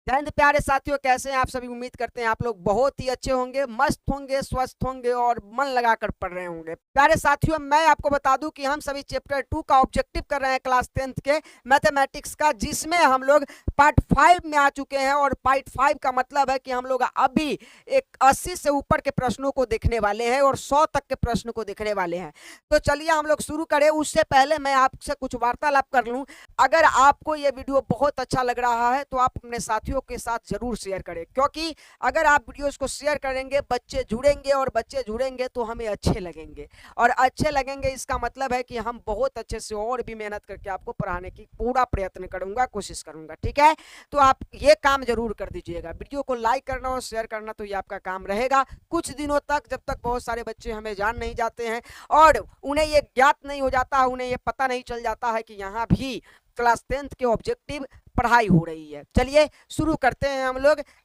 जय हिंद प्यारे साथियों, कैसे हैं आप सभी। उम्मीद करते हैं आप लोग बहुत ही अच्छे होंगे, मस्त होंगे, स्वस्थ होंगे और मन लगाकर पढ़ रहे होंगे। प्यारे साथियों, मैं आपको बता दूं कि हम सभी चैप्टर 2 का ऑब्जेक्टिव कर रहे हैं क्लास 10th के मैथमेटिक्स का, जिसमें हम लोग पार्ट 5 में आ चुके हैं। और पार्ट 5 का मतलब है कि हम लोग अभी एक 80 से ऊपर के प्रश्नों को देखने वाले हैं और 100 तक के प्रश्न को देखने वाले हैं। तो चलिए हम लोग शुरू करें। उससे पहले मैं आपसे कुछ वार्तालाप कर लूं। अगर आपको ये वीडियो बहुत अच्छा लग रहा है तो आप अपने साथियों के साथ जरूर शेयर करें, क्योंकि अगर आप वीडियोस को शेयर करेंगे, बच्चे जुड़ेंगे और बच्चे जुड़ेंगे तो हमें अच्छे लगेंगे। और अच्छे लगेंगे इसका मतलब है कि हम बहुत अच्छे से और भी मेहनत करके आपको पढ़ाने की पूरा प्रयत्न करूंगा, कोशिश करूंगा। ठीक है, तो आप ये काम जरूर कर दीजिएगा। वीडियो को लाइक करना और शेयर करना तो ये आपका काम रहेगा कुछ दिनों तक, जब तक बहुत सारे बच्चे हमें जान नहीं जाते हैं और उन्हें ये ज्ञात नहीं हो जाता है, उन्हें ये पता नहीं चल जाता है कि यहाँ भी क्लास 10th के ऑब्जेक्टिव पढ़ाई हो रही है। चलिए शुरू करते हैं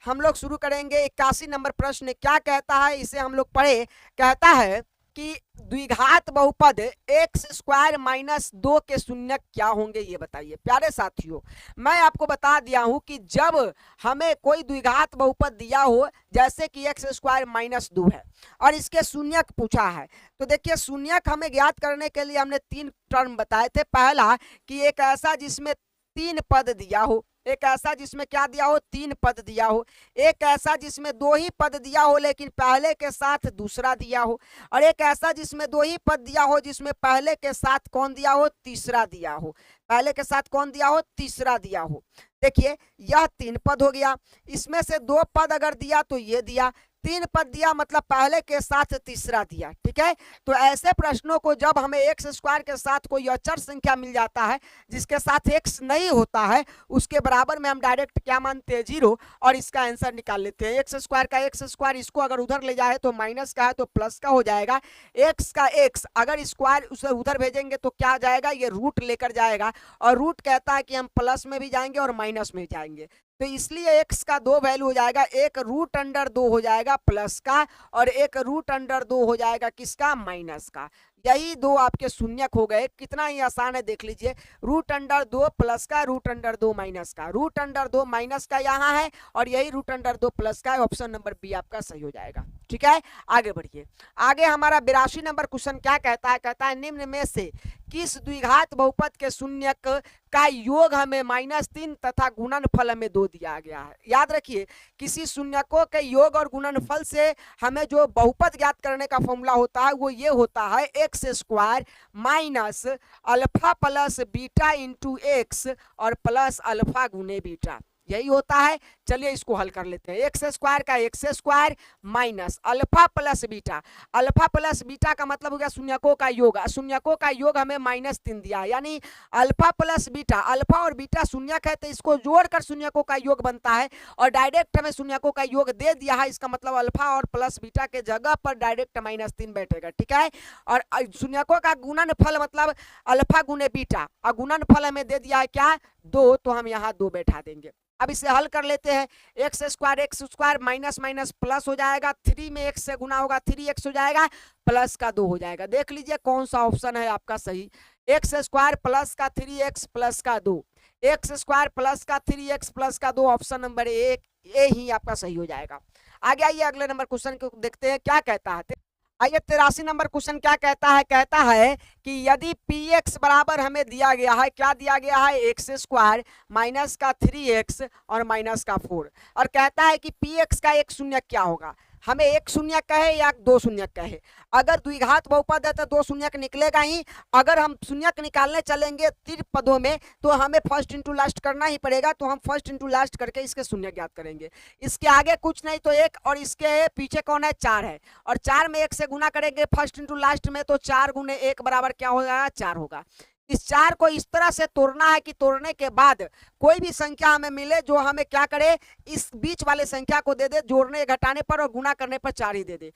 हम लोग शुरू करेंगे। 81 नंबर प्रश्न क्या कहता है, इसे हम लोग पढ़े। कहता है कि द्विघात बहुपद एक्स स्क्वायर माइनस 2 के शून्यक क्या होंगे, ये बताइए। प्यारे साथियों, मैं आपको बता दिया हूं कि जब हमें कोई द्विघात बहुपद दिया हो, जैसे कि एक्स स्क्वायर माइनस 2 है और इसके शून्यक पूछा है, तो देखिए शून्यक हमें ज्ञात करने के लिए हमने 3 टर्म बताए थे। पहला कि एक ऐसा जिसमें 3 पद दिया हो, एक ऐसा जिसमें क्या दिया हो, 3 पद दिया हो, एक ऐसा जिसमें 2 ही पद दिया हो लेकिन पहले के साथ दूसरा दिया हो, और एक ऐसा जिसमें 2 ही पद दिया हो जिसमें पहले के साथ कौन दिया हो, तीसरा दिया हो। पहले के साथ कौन दिया हो, तीसरा दिया हो। देखिए यह 3 पद हो गया। इसमें से 2 पद अगर दिया तो ये दिया, 3 पद दिया मतलब पहले के साथ तीसरा दिया। ठीक है, तो ऐसे प्रश्नों को जब हमें एक्स स्क्वायर के साथ कोई अचर संख्या मिल जाता है जिसके साथ एक्स नहीं होता है, उसके बराबर में हम डायरेक्ट क्या मानते हैं, 0, और इसका आंसर निकाल लेते हैं। एक्स स्क्वायर का एक्स स्क्वायर, इसको अगर उधर ले जाए तो माइनस का है तो प्लस का हो जाएगा। एक्स का एक्स अगर स्क्वायर उसे उधर भेजेंगे तो क्या जाएगा, ये रूट लेकर जाएगा, और रूट कहता है कि हम प्लस में भी जाएंगे और माइनस में जाएंगे। तो इसलिए x का 2 वैल्यू हो जाएगा, एक रूट अंडर 2 हो जाएगा प्लस का, और एक रूट अंडर 2 हो जाएगा किसका, माइनस का। यही 2 आपके शून्यक हो गए। कितना ही आसान है, देख लीजिए। रूट अंडर 2 प्लस का, रूट अंडर 2 माइनस का, रूट अंडर 2 माइनस का यहाँ है और यही रूट अंडर 2 प्लस का है। ऑप्शन नंबर बी आपका सही हो जाएगा। ठीक है, आगे बढ़िए। आगे हमारा 82 नंबर क्वेश्चन क्या कहता है। कहता है निम्न में से किस द्विघात बहुपद के शून्यक का योग हमें -3 तथा गुणनफल हमें 2 दिया गया है। याद रखिए, किसी शून्यकों के योग और गुणनफल से हमें जो बहुपद ज्ञात करने का फॉर्मूला होता है वो ये होता है, x square minus alpha plus beta into x और प्लस अल्फा गुने बीटा, यही होता है। चलिए इसको हल कर लेते हैं। एक्स स्क्वायर का x square minus alpha plus beta, alpha plus beta का मतलब हो गया शून्यकों का योग। शून्यकों का योग हमें -3 दिया, यानी अल्फा प्लस बीटा, अल्फा और बीटा शून्यक है तो इसको जोड़कर शून्यकों का योग बनता है, और डायरेक्ट हमें शून्यकों का योग दे दिया है। इसका मतलब अल्फा और प्लस बीटा के जगह पर डायरेक्ट -3 बैठेगा। ठीक है, और शून्यकों का गुणनफल मतलब अल्फा गुने बीटा, और गुणनफल हमें दे दिया है क्या, 2, तो हम यहाँ 2 बैठा देंगे। अब इसे हल कर लेते हैं। X square minus minus plus हो जाएगा, 3 में एक्स से गुना होगा 3x हो जाएगा, प्लस का 2 हो जाएगा। देख लीजिए कौन सा ऑप्शन है आपका सही। एक्स स्क्वायर प्लस का 3x प्लस का 2, एक्स स्क्वायर प्लस का 3x प्लस का 2, ऑप्शन नंबर 1 ए ही आपका सही हो जाएगा। आगे आइए अगले नंबर क्वेश्चन को देखते हैं क्या कहता है। आइए 83 नंबर क्वेश्चन क्या कहता है। कहता है कि यदि px बराबर हमें दिया गया है, क्या दिया गया है, एक्स स्क्वायर माइनस का 3x और माइनस का 4, और कहता है कि px का एक शून्यक क्या होगा। हमें एक शून्यक कहे या 2 शून्यक कहे, अगर द्विघात बहुपद है तो 2 शून्यक निकलेगा ही। अगर हम शून्यक निकालने चलेंगे 3 पदों में तो हमें फर्स्ट इंटू लास्ट करना ही पड़ेगा, तो हम फर्स्ट इंटू लास्ट करके इसके शून्यक ज्ञात करेंगे। इसके आगे कुछ नहीं तो 1, और इसके पीछे कौन है, 4 है, और 4 में 1 से गुना करेंगे फर्स्ट इंटू लास्ट में, तो 4 गुने 1 बराबर क्या हो जाएगा, 4 होगा। इस 4 को इस तरह से तोड़ना है कि तोड़ने के बाद कोई भी संख्या हमें मिले जो हमें क्या करे, इस बीच वाले संख्या को दे दे, जोड़ने घटाने पर और गुना करने पर 4 ही दे दे।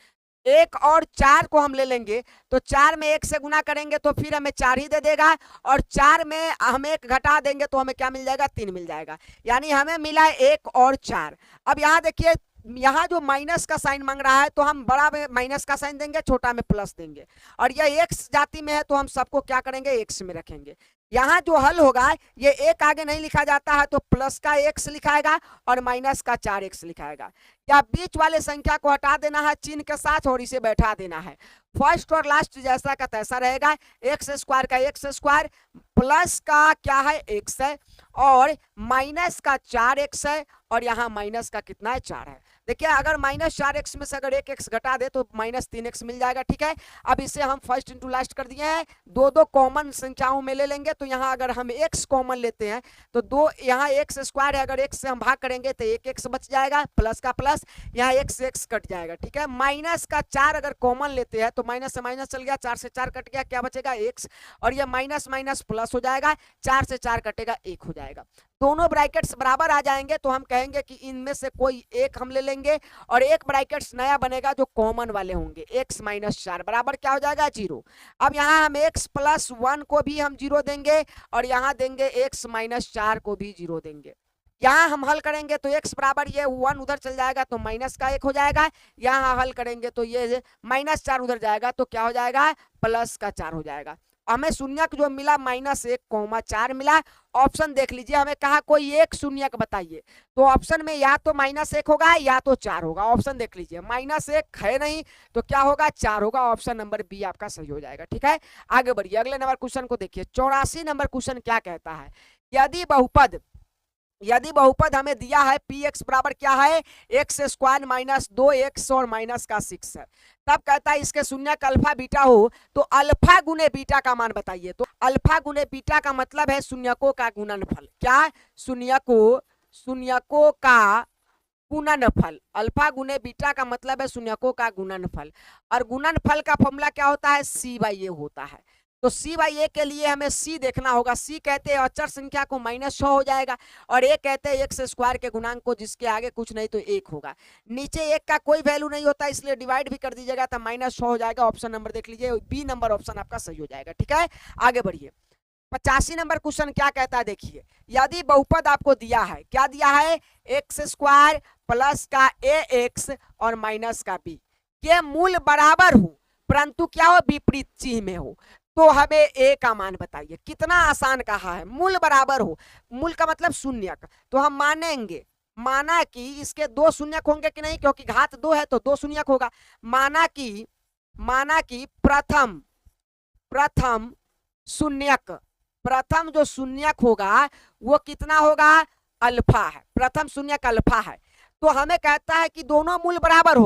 1 और 4 को हम ले लेंगे तो 4 में 1 से गुना करेंगे तो फिर हमें 4 ही दे देगा, और 4 में हम 1 घटा देंगे तो हमें क्या मिल जाएगा, 3 मिल जाएगा। यानी हमें मिला 1 और 4। अब यहाँ देखिए, यहाँ जो माइनस का साइन मांग रहा है तो हम बड़ा में माइनस का साइन देंगे, छोटा में प्लस देंगे, और यह एक्स जाति में है तो हम सबको क्या करेंगे, एक्स में रखेंगे। यहाँ जो हल होगा ये एक आगे नहीं लिखा जाता है तो प्लस का x लिखाएगा और माइनस का 4x लिखाएगा, या बीच वाले संख्या को हटा देना है चिन्ह के साथ और इसे बैठा देना है। फर्स्ट और लास्ट जैसा का तैसा रहेगा, एक्स स्क्वायर का एक्स स्क्वायर प्लस का क्या है x है और माइनस का 4x है और यहाँ माइनस का कितना है 4 है। देखिए अगर -4x में से अगर एक x घटा दे तो -3x मिल जाएगा। ठीक है, अब इसे हम फर्स्ट इंटू लास्ट कर दिए हैं, दो दो कॉमन संख्याओं में ले लेंगे तो यहाँ अगर हम x कॉमन लेते हैं तो दो यहाँ एक्स स्क्वायर है, अगर x से हम भाग करेंगे तो एक x बच जाएगा, प्लस का प्लस यहाँ x कट जाएगा। ठीक है, माइनस का 4 अगर कॉमन लेते हैं तो माइनस से माइनस चल गया, 4 से 4 कट गया, क्या बचेगा x, और ये माइनस माइनस प्लस हो जाएगा, 4 से 4 कटेगा 1 हो जाएगा। दोनों ब्रैकेट्स बराबर आ जाएंगे तो हम कहेंगे कि इनमें से कोई एक हम ले लेंगे और एक ब्रैकेट्स नया बनेगा जो कॉमन वाले होंगे, x माइनस 4 बराबर क्या हो जाएगा 0। अब यहाँ हम x प्लस 1 को भी हम 0 देंगे और यहाँ देंगे x माइनस 4 को भी 0 देंगे। यहाँ हम हल करेंगे तो x बराबर ये 1 उधर चल जाएगा तो माइनस का 1 हो जाएगा, यहाँ हल करेंगे तो ये -4 उधर जाएगा तो क्या हो जाएगा प्लस का 4 हो जाएगा। हमें शून्यक जो मिला -1,4 मिला। ऑप्शन देख लीजिए, हमें कहा कोई एक शून्यक बताइए तो ऑप्शन में या तो -1 होगा या तो 4 होगा। ऑप्शन देख लीजिए, -1 है नहीं तो क्या होगा 4 होगा, ऑप्शन नंबर बी आपका सही हो जाएगा। ठीक है, आगे बढ़िए अगले नंबर क्वेश्चन को देखिए। 84 नंबर क्वेश्चन क्या कहता है, यदि बहुपद हमें दिया है px बराबर क्या है x स्क्वायर माइनस 2x और माइनस का 6 है, तब कहता है इसके शून्यक अल्फा बीटा हो तो अल्फा गुने बीटा का मान बताइए। तो अल्फा गुने बीटा का मतलब है शून्यकों का गुणनफल, क्या शून्यकों का गुणनफल। अल्फा गुने बीटा का मतलब है शून्यकों का गुणनफल, और गुणनफल का फॉर्मूला क्या होता है c/a होता है। तो c/a के लिए हमें c देखना होगा। c कहते हैं अचर संख्या को -6 हो जाएगा और a कहते हैं x स्क्वायर के गुणांक को जिसके आगे कुछ नहीं तो 1 होगा। नीचे 1 का कोई वैल्यू नहीं होता इसलिए डिवाइड भी कर दीजिएगा तो -6 हो जाएगा। ऑप्शन नंबर देख लीजिए, बी नंबर ऑप्शन आपका सही हो जाएगा। ठीक है, आगे बढ़िए। 85 नंबर क्वेश्चन क्या कहता है देखिए, यदि बहुपद आपको दिया है, क्या दिया है x स्क्वायर प्लस का ax और माइनस का b के मूल बराबर हो परंतु क्या हो विपरीत चिन्ह में हो, तो हमें a का मान बताइए। कितना आसान कहा है, मूल बराबर हो, मूल का मतलब शून्यक, तो हम माना कि इसके 2 शून्यक होंगे कि नहीं, क्योंकि घात 2 है तो 2 शून्यक होगा। माना कि प्रथम शून्यक, प्रथम जो शून्यक होगा वो कितना होगा अल्फा है, प्रथम शून्यक अल्फा है। तो हमें कहता है कि दोनों मूल बराबर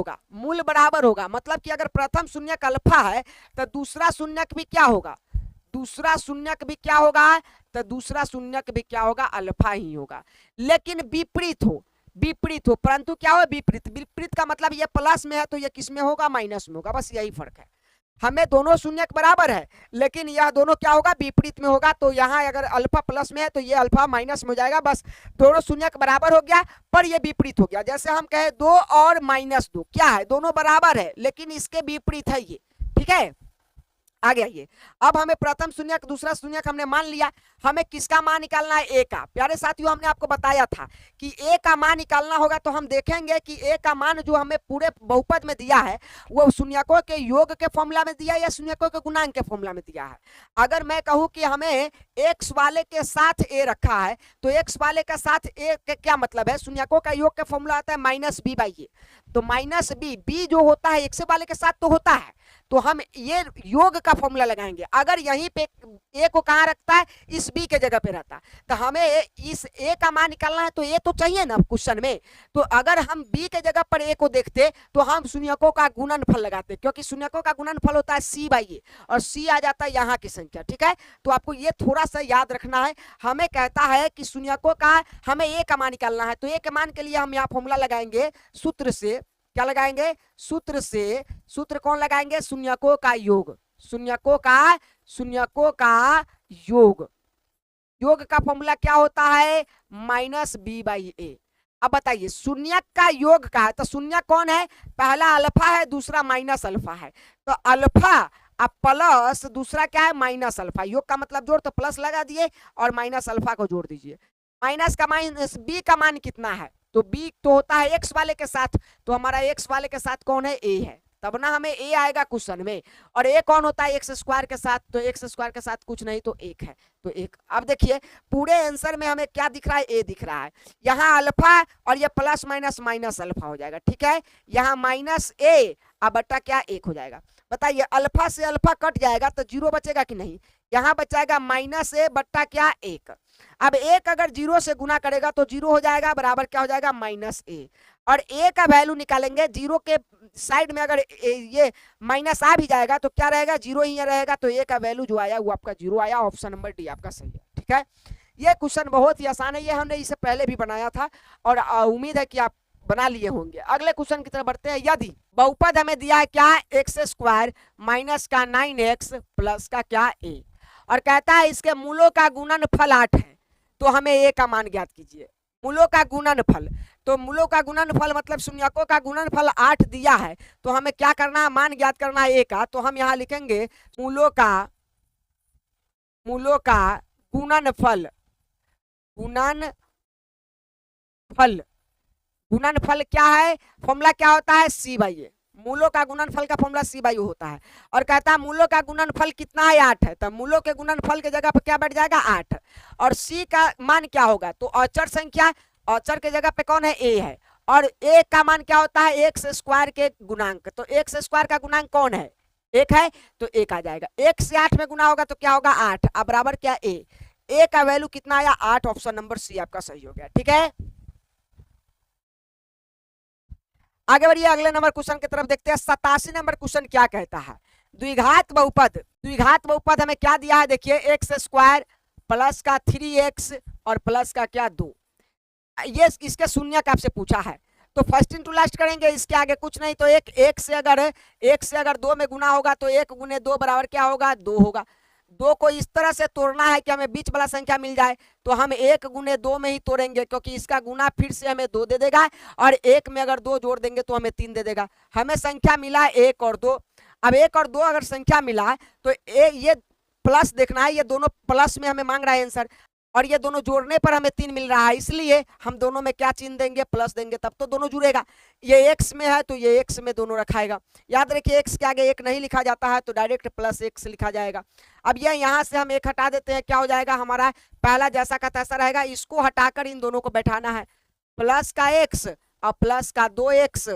होगा, मतलब कि अगर प्रथम शून्यक अल्फा है तो दूसरा शून्यक भी क्या होगा, तो दूसरा शून्यक भी क्या होगा अल्फा ही होगा। लेकिन विपरीत हो, परंतु क्या हो विपरीत का मतलब ये प्लस में है तो ये किस में होगा माइनस में होगा, बस यही फर्क है। हमें दोनों शून्यक बराबर है लेकिन यह दोनों क्या होगा विपरीत में होगा। तो यहाँ अगर अल्फा प्लस में है तो ये अल्फा माइनस में हो जाएगा, बस दोनों शून्यक बराबर हो गया पर ये विपरीत हो गया। जैसे हम कहे 2 और -2 क्या है, दोनों बराबर है लेकिन इसके विपरीत है ये। ठीक है, आगे आइए। अब हमें प्रथम शून्यक दूसरा शून्यक हमने मान लिया, हमें किसका मान निकालना है, a का। प्यारे साथियों हमने आपको बताया था कि a का मान निकालना होगा तो हम देखेंगे कि a का मान जो हमें पूरे बहुपद में दिया है वो शून्यकों के योग के फॉर्मूला में दिया है या शून्यकों के गुणांक के फॉर्मूला में दिया है। अगर मैं कहूं कि हमें x वाले के साथ a रखा है तो x वाले के साथ a के क्या मतलब है, शून्यकों का योग का फॉर्मूला आता है -b/a, तो -b जो होता है x वाले के साथ तो होता है, तो हम ये योग का फॉर्मूला लगाएंगे। अगर यहीं पे a को कहां रखता है, इस b के जगह पे रहता, तो हमें इस a का मान निकालना है तो a तो चाहिए ना क्वेश्चन में। तो अगर हम b के जगह पर a को देखते तो हम शून्यकों का गुणनफल लगाते, क्योंकि शून्यकों का गुणनफल होता है c/a और c आ जाता है यहाँ की संख्या। ठीक है, तो आपको ये थोड़ा सा याद रखना है। हमें कहता है कि शून्यकों का हमें a का मान निकालना है, तो a के मान के लिए हम यहाँ फॉर्मूला लगाएंगे सूत्र से। क्या लगाएंगे, सूत्र कौन लगाएंगे, शून्यकों का योग, शून्यकों का योग का फॉर्मूला क्या होता है -b/a। अब बताइए शून्यक का योग का है तो शून्यक कौन है, पहला अल्फा है दूसरा माइनस अल्फा है, तो अल्फा अब प्लस दूसरा क्या है माइनस अल्फा, योग का मतलब जोड़ तो प्लस लगा दिए और माइनस अल्फा को जोड़ दीजिए। माइनस का माइनस b का मान कितना है, तो b तो होता है x वाले के साथ, तो हमारा x वाले के साथ कौन है a है, तब ना हमें ए आएगा क्वेश्चन में। और ए कौन होता है एक्स स्क्वायर के साथ, तो एक्स स्क्वायर के साथ कुछ नहीं तो एक है, तो एक। अब देखिए पूरे आंसर में हमें क्या दिख रहा है, ए दिख रहा है। यहाँ अल्फा और ये प्लस माइनस माइनस अल्फा हो जाएगा, ठीक है। यहाँ माइनस ए अब बट्टा क्या एक हो जाएगा। बताइए अल्फा से अल्फा कट जाएगा तो जीरो बचेगा कि नहीं, यहाँ बचाएगा माइनस ए बट्टा क्या एक। अब एक अगर जीरो से गुना करेगा तो जीरो हो जाएगा, बराबर क्या हो जाएगा माइनस ए। और ए का वैल्यू निकालेंगे, जीरो के साइड में अगर ये माइनस आ भी जाएगा तो क्या रहेगा, जीरो ही रहेगा। तो ए का वैल्यू जो आया वो आपका जीरो आया, ऑप्शन नंबर डी आपका सही है, ठीक है। ये क्वेश्चन बहुत ही आसान है, ये हमने इसे पहले भी बनाया था और उम्मीद है कि आप बना लिए होंगे। अगले क्वेश्चन की तरफ बढ़ते हैं। यदि बहुपद हमें दिया है क्या, एक्स स्क्वायर माइनस का 9x प्लस का क्या a, और कहता है इसके मूलों का गुणनफल 8 है, तो हमें a का मान ज्ञात कीजिए। मूलों का गुणनफल, तो मूलों का गुणनफल मतलब शून्यकों का गुणनफल 8 दिया है, तो हमें क्या करना है, मान ज्ञात करना है a का। तो हम यहाँ लिखेंगे मूलों का गुणनफल, गुणनफल क्या है, फॉर्मूला क्या होता है, सी बाई ए। मूलों का गुणनफल का फॉर्मूला सी बाई होता है। और कहता है मूलों का गुणनफल कितना है, 8 है, तो मूलों के गुणनफल के जगह पर क्या बैठ जाएगा 8। और सी का मान क्या होगा, तो अचर संख्या, अचर के जगह पे कौन है, ए है। और ए का मान क्या होता है, एक्स स्क्वायर के गुणांक, तो एक्स स्क्वायर का गुणांक कौन है, एक है, तो एक आ जाएगा। एक से 8 में गुना होगा तो क्या होगा 8, अब बराबर क्या ए का वैल्यू कितना आया 8, ऑप्शन नंबर सी आपका सही हो गया, ठीक है। आगे बढ़िए अगले नंबर क्वेश्चन की तरफ देखते हैं। 87 नंबर क्वेश्चन क्या कहता है, द्विघात बहुपद हमें क्या दिया है, देखिए एक्स स्क्वायर प्लस का 3x और प्लस का क्या 2, ये इसके शून्य का आपसे पूछा है, तो फर्स्ट इंटू लास्ट करेंगे, इसके आगे कुछ नहीं। तो एक से अगर 2 में गुना होगा तो 1 गुने 2 बराबर क्या होगा 2 होगा। 2 को इस तरह से तोड़ना है कि हमें बीच वाला संख्या मिल जाए, तो हम 1 गुने 2 में ही तोड़ेंगे, क्योंकि इसका गुना फिर से हमें 2 दे देगा, और 1 में अगर 2 जोड़ देंगे तो हमें 3 दे देगा। हमें संख्या मिला 1 और 2। अब 1 और 2 अगर संख्या मिला तो ये प्लस देखना है, ये दोनों प्लस में हमें मांग रहा है आंसर, और ये दोनों जोड़ने पर हमें 3 मिल रहा है, इसलिए हम दोनों में क्या चिन्ह देंगे, प्लस देंगे, तब तो दोनों जुड़ेगा। ये x में है तो ये x में दोनों रखाएगा। याद रखिए x के आगे 1 नहीं लिखा जाता है, तो डायरेक्ट प्लस x लिखा जाएगा। अब ये यहाँ से हम 1 हटा देते हैं, क्या हो जाएगा, हमारा पहला जैसा का तैसा रहेगा, इसको हटाकर इन दोनों को बैठाना है, प्लस का x और प्लस का 2x,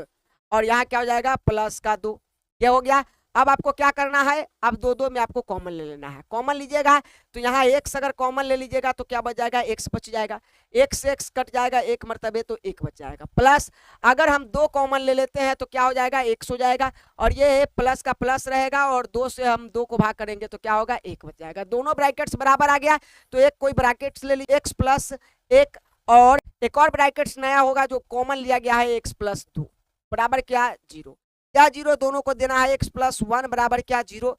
और यहाँ क्या हो जाएगा प्लस का 2, ये हो गया। अब आपको क्या करना है, अब दो में आपको कॉमन ले लेना है। कॉमन लीजिएगा तो यहाँ x अगर कॉमन ले लीजिएगा तो क्या बच जाएगा, x बच जाएगा, x कट जाएगा, 1 मरतबे तो 1 बच जाएगा। प्लस अगर हम 2 कॉमन ले लेते हैं तो क्या हो जाएगा, x हो जाएगा, और ये प्लस का प्लस रहेगा, और 2 से हम 2 को भाग करेंगे तो क्या होगा 1 बच जाएगा। दोनों ब्रैकेट्स बराबर आ गया, तो एक कोई ब्रैकेट्स ले लीजिए, x प्लस 1, और एक और ब्रैकेट्स नया होगा जो कॉमन लिया गया है, x प्लस 2 बराबर क्या 0। क्या 0 दोनों को देना है, x प्लस 1 बराबर क्या 0,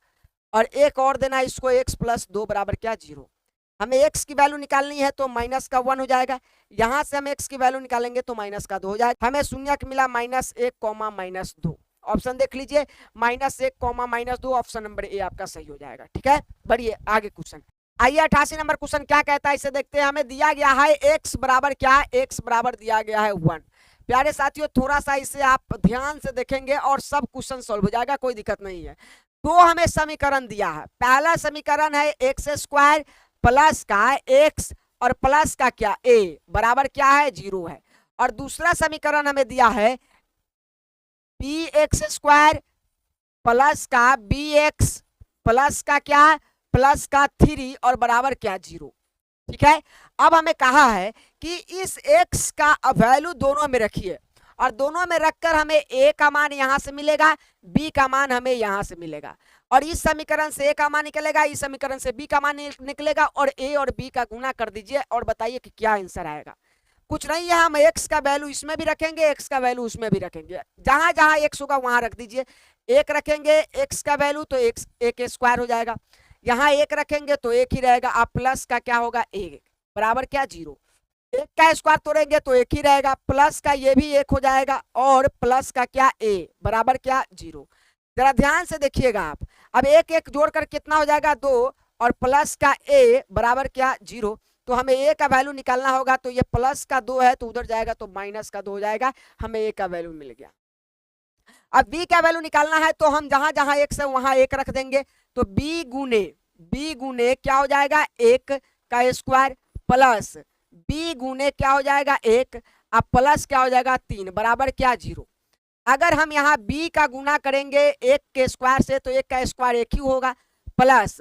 और एक और देना है इसको x प्लस 2 बराबर क्या 0। हमें x की वैल्यू निकालनी है तो माइनस का 1 हो जाएगा, यहां से हम x की वैल्यू निकालेंगे तो माइनस का 2 हो जाएगा। हमें शून्य मिला -1, -2, ऑप्शन देख लीजिए, -1, -2, ऑप्शन नंबर ए आपका सही हो जाएगा, ठीक है। बढ़िए आगे क्वेश्चन। आइए 88 नंबर क्वेश्चन क्या कहता है, इसे देखते हैं। हमें दिया गया है x बराबर क्या, x बराबर दिया गया है 1। प्यारे साथियों थोड़ा सा इसे आप ध्यान से देखेंगे और सब क्वेश्चन सॉल्व हो जाएगा, कोई दिक्कत नहीं है। तो हमें समीकरण दिया है, पहला समीकरण है एक्स स्क्वायर प्लस का x और प्लस का क्या a बराबर क्या है 0 है, और दूसरा समीकरण हमें दिया है bx स्क्वायर प्लस का bx प्लस का क्या, प्लस का 3 और बराबर क्या 0, ठीक है। अब हमें कहा है कि इस x का वैल्यू दोनों में रखिए, और दोनों में रखकर हमें a का मान यहां से मिलेगा, b का मान हमें यहां से मिलेगा, और इस समीकरण से a का मान निकलेगा, इस समीकरण से b का मान निकलेगा, और a और b का गुना कर दीजिए और बताइए कि क्या आंसर आएगा। कुछ नहीं है, हम x का वैल्यू इसमें भी रखेंगे, x का वैल्यू उसमें भी रखेंगे, जहां जहां x होगा वहां रख दीजिए। 1 रखेंगे x का वैल्यू तो x a स्क्वायर हो जाएगा, यहाँ 1 रखेंगे तो 1 ही रहेगा, अब प्लस का क्या होगा 1 बराबर क्या 0, 1 का स्क्वायर तोड़ेंगे तो 1 ही रहेगा, प्लस का ये भी 1 हो जाएगा, और प्लस का क्या a बराबर क्या 0। जरा ध्यान से देखिएगा आप, अब 1 1 जोड़कर कितना हो जाएगा 2, और प्लस का a बराबर क्या 0, तो हमें a का वैल्यू निकालना होगा, तो ये प्लस का 2 है तो उधर जाएगा तो माइनस का 2 हो जाएगा, हमें a का वैल्यू मिल गया। अब b का वैल्यू निकालना है तो हम जहां जहां x है वहां 1 रख देंगे, तो b गुने क्या हो जाएगा 1 का स्क्वायर प्लस b गुने क्या हो जाएगा 1, अब प्लस क्या हो जाएगा 3 बराबर क्या 0। अगर हम यहाँ b का गुना करेंगे 1 के स्क्वायर से तो 1 का स्क्वायर 1 ही होगा, प्लस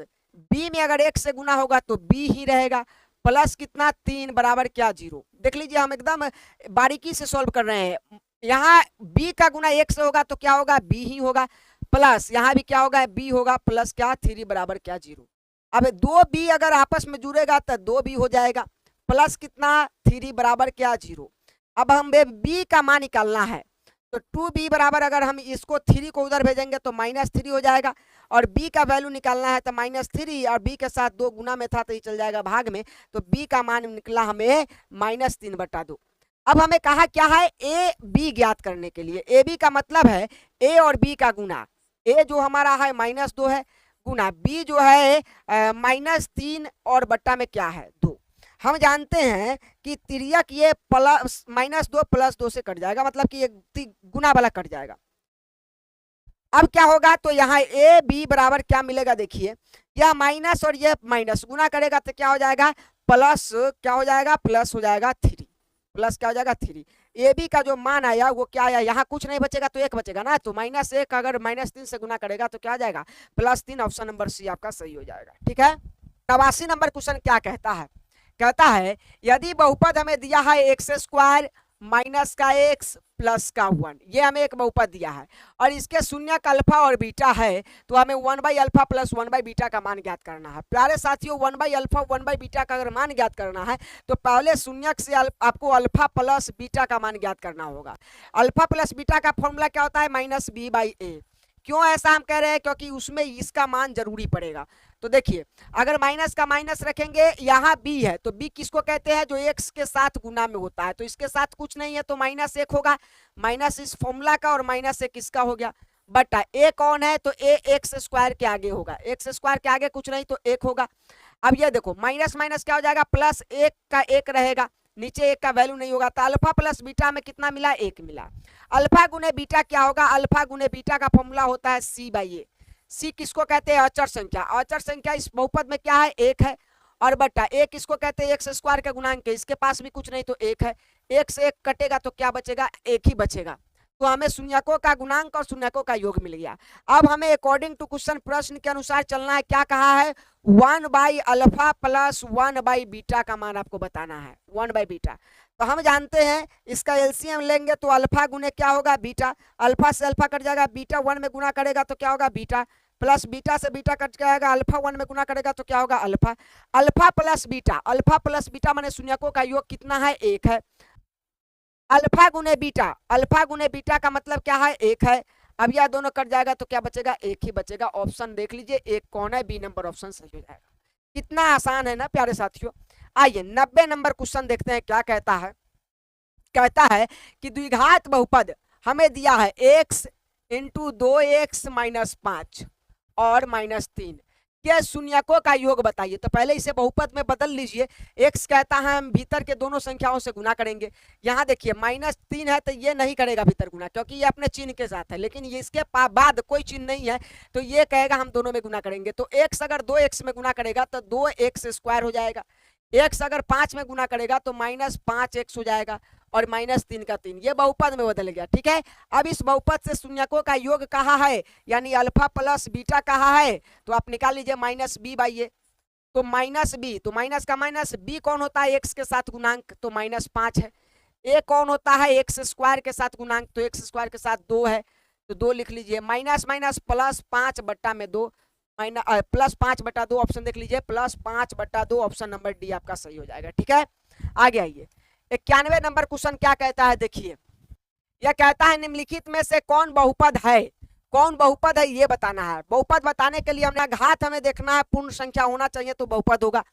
b में अगर 1 से गुना होगा तो b ही रहेगा, प्लस कितना 3 बराबर क्या 0। देख लीजिए हम एकदम बारीकी से सॉल्व कर रहे हैं। यहाँ b का गुना 1 से होगा तो क्या होगा b ही होगा, प्लस यहाँ भी क्या होगा b होगा, प्लस क्या 3 बराबर क्या 0। अब 2b अगर आपस में जुड़ेगा तो 2b हो जाएगा, प्लस कितना 3 बराबर क्या 0। अब हमें b का मान निकालना है तो 2b बराबर अगर हम इसको 3 को उधर भेजेंगे तो -3 हो जाएगा, और b का वैल्यू निकालना है तो -3 और b के साथ 2 गुना में था तो ये चल जाएगा भाग में, तो b का मान निकला हमें -3/2। अब हमें कहा क्या है a b ज्ञात करने के लिए, a b का मतलब है a और b का गुना, a जो हमारा है -2 है गुना b जो है -3 और बट्टा में क्या है 2। हम जानते हैं कि तिर्यक ये प्लस -2 + 2 से कट जाएगा, मतलब कि ये गुना वाला कट जाएगा। अब क्या होगा तो यहाँ ए बी बराबर क्या मिलेगा, देखिए यह माइनस और ये माइनस गुना करेगा तो क्या हो जाएगा प्लस, क्या हो जाएगा प्लस हो जाएगा 3, प्लस क्या हो जाएगा 3। ए बी का जो मान आया वो क्या आया, यहाँ कुछ नहीं बचेगा तो 1 बचेगा ना, तो -1 अगर -3 से गुना करेगा तो क्या आ जाएगा +3। ऑप्शन नंबर सी आपका सही हो जाएगा। ठीक है, 89 नंबर क्वेश्चन क्या कहता है, कहता है यदि बहुपद हमें दिया है x² माइनस का x प्लस का 1, ये हमें एक बहुपद दिया है और इसके शून्य का अल्फा और बीटा है, तो हमें 1/α प्लस 1/बीटा का मान ज्ञात करना है। प्यारे साथियों 1/α 1/बीटा का अगर मान ज्ञात करना है तो पहले शून्यक से आपको अल्फा प्लस बीटा का मान ज्ञात करना होगा। अल्फा प्लस बीटा का फॉर्मूला क्या होता है -b/a। क्यों ऐसा हम कह रहे हैं, क्योंकि उसमें इसका मान जरूरी पड़ेगा। तो देखिए अगर माइनस का माइनस रखेंगे, यहाँ b है तो b किसको कहते हैं जो x के साथ गुना में होता है, तो इसके साथ कुछ नहीं है तो -1 होगा, माइनस इस फॉर्मूला का और -1 इसका हो गया, बटा a कौन है तो a x² के आगे होगा, x² के आगे कुछ नहीं तो 1 होगा। अब ये देखो माइनस माइनस क्या हो जाएगा प्लस 1 का 1 रहेगा, नीचे 1 का वैल्यू नहीं होगा, तो अल्फा प्लस बीटा में कितना मिला 1 मिला। अल्फा गुने बीटा क्या होगा, अल्फा गुने बीटा का फॉर्मूला होता है c/a। सी किसको कहते हैं अचर संख्या, अचर संख्या इस बहुपद में क्या है 1 है, और बटा 1 किसको कहते हैं x² का गुणांक है, इसके पास भी कुछ नहीं तो 1 है, 1 से 1 कटेगा तो क्या बचेगा 1 ही बचेगा, तो हमें शून्यकों का गुणांक और शून्यकों का योग मिल गया। अब हमें अकॉर्डिंग टू क्वेश्चन प्रश्न के अनुसार चलना है, क्या कहा है 1/α प्लस 1/बीटा का मान आपको बताना है, 1/बीटा। तो हम जानते हैं इसका एलसीएम लेंगे तो अल्फा गुने क्या होगा बीटा, अल्फा से अल्फा कट जाएगा, बीटा 1 में गुना करेगा तो क्या होगा बीटा, प्लस बीटा से बीटा कट जाएगा, अल्फा 1 में गुना करेगा तो क्या होगा अल्फा। अल्फा प्लस बीटा माने शून्यकों का योग कितना है 1 है, अल्फा गुने बीटा का मतलब क्या है 1 है। अब यह दोनों कट जाएगा तो क्या बचेगा 1 ही बचेगा। ऑप्शन देख लीजिए 1 कौन है, बी नंबर ऑप्शन सही हो जाएगा। कितना आसान है ना प्यारे साथियों। आइए 90 नंबर क्वेश्चन देखते हैं क्या कहता है। कहता है कि द्विघात बहुपद हमें दिया है x × 2x - 5 और -3 के शून्यकों का योग बताइए। तो पहले इसे बहुपद में बदल लीजिए, x कहता है हम भीतर के दोनों संख्याओं से गुना करेंगे। यहाँ देखिए -3 है तो ये नहीं करेगा भीतर गुना, क्योंकि ये अपने चिन्ह के साथ है, लेकिन ये इसके बाद कोई चिन्ह नहीं है तो ये कहेगा हम दोनों में गुना करेंगे। तो x अगर 2x में गुना करेगा तो 2x² हो जाएगा, x अगर 5 में गुना करेगा तो -5x हो जाएगा, और -3 का 3, ये बहुपद में बदल गया। ठीक है, अब इस बहुपद से शून्यकों का योग कहा है, यानी अल्फा प्लस बीटा कहा है, तो आप निकाल लीजिए -b/a। तो -b, तो माइनस का माइनस, b कौन होता है x के साथ गुणांक तो -5 है, a कौन होता है x² के साथ गुणांक तो x² के साथ 2 है, तो 2 लिख लीजिए, minus minus plus 5/2 plus 5/2 option देख लीजिए, प्लस 5/2 ऑप्शन नंबर डी आपका सही हो जाएगा। ठीक है, आगे आइए 91 नंबर क्वेश्चन क्या कहता है, देखिए यह कहता है निम्नलिखित में से कौन बहुपद है, कौन बहुपद है ये बताना है। बहुपद बताने के लिए हमने घात हमें देखना है, पूर्ण संख्या होना चाहिए तो बहुपद होगा।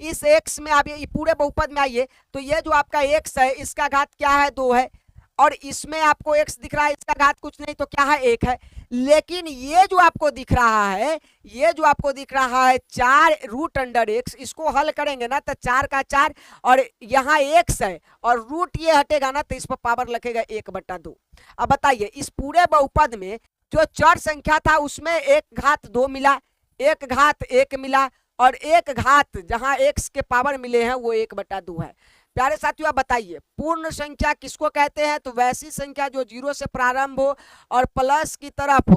इस x में आप ये पूरे बहुपद में आइए तो ये जो आपका x है इसका घात क्या है 2 है, और इसमें आपको x दिख रहा है इसका घात कुछ नहीं तो क्या है 1 है। लेकिन ये जो आपको दिख रहा है, ये जो आपको दिख रहा है 4 रूट अंडर एक्स, इसको हल करेंगे ना तो 4 का 4 और यहाँ एक्स है और रूट ये हटेगा ना तो इस पर पावर लगेगा 1/2। अब बताइए इस पूरे बहुपद में जो चर संख्या था उसमें 1 घात 2 मिला, 1 घात 1 मिला और 1 घात जहां एक्स के पावर मिले हैं वो 1/2 है। प्यारे साथियों आप बताइए पूर्ण संख्या किसको कहते हैं? तो वैसी संख्या जो 0 से प्रारंभ हो और प्लस की तरफ